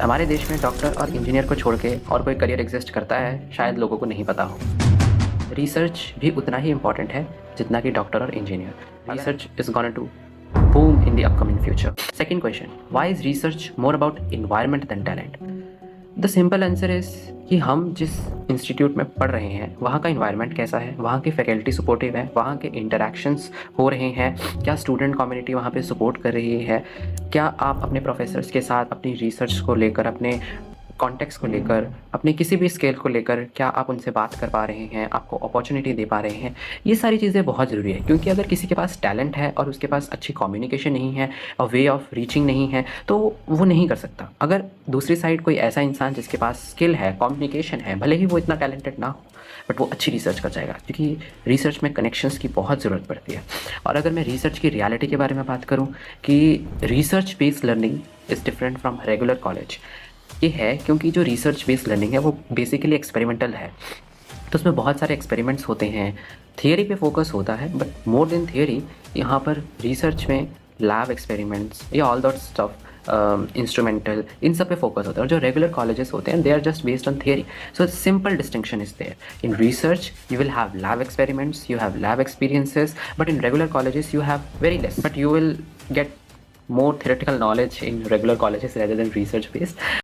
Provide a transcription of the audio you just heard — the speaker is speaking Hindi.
हमारे देश में डॉक्टर और इंजीनियर को छोड़ के और कोई करियर एग्जिस्ट करता है, शायद लोगों को नहीं पता हो। रिसर्च भी उतना ही इम्पॉर्टेंट है जितना कि डॉक्टर और engineer. Research is gonna to boom in the upcoming future. Second question, why is research more about environment than talent? The simple answer is कि हम जिस इंस्टीट्यूट में पढ़ रहे हैं वहाँ का इन्वायरमेंट कैसा है, वहाँ की फैकल्टी सपोर्टिव है, वहाँ के इंटरेक्शंस हो रहे हैं, क्या स्टूडेंट कम्युनिटी वहाँ पे सपोर्ट कर रही है, क्या आप अपने प्रोफेसर्स के साथ अपनी रिसर्च को लेकर, अपने कॉन्टेक्स्ट को लेकर, अपने किसी भी स्केल को लेकर क्या आप उनसे बात कर पा रहे हैं, आपको अपॉर्चुनिटी दे पा रहे हैं। ये सारी चीज़ें बहुत ज़रूरी है, क्योंकि अगर किसी के पास टैलेंट है और उसके पास अच्छी कम्युनिकेशन नहीं है और वे ऑफ रीचिंग नहीं है तो वो नहीं कर सकता। अगर दूसरी साइड कोई ऐसा इंसान जिसके पास स्किल है, कम्युनिकेशन है, भले ही वो इतना टैलेंटेड ना हो बट वो अच्छी रिसर्च कर जाएगा, क्योंकि रिसर्च में कनेक्शंस की बहुत ज़रूरत पड़ती है। और अगर मैं रिसर्च की रियलिटी के बारे में बात करूँ कि research based learning is different from regular college, ये है क्योंकि जो रिसर्च बेस्ड लर्निंग है वो बेसिकली एक्सपेरिमेंटल है। तो उसमें बहुत सारे एक्सपेरिमेंट्स होते हैं, थियरी पे फोकस होता है, बट मोर देन थियरी यहाँ पर रिसर्च में लैब एक्सपेरिमेंट्स या ऑल दैट स्टफ, इंस्ट्रूमेंटल, इन सब पे फोकस होता है। और जो रेगुलर कॉलेजेस होते हैं they are just based on theory. So simple distinction is there, in research you will have lab experiments, you have lab experiences, but in regular colleges you have very less, but you will get more theoretical knowledge in regular colleges rather than research based.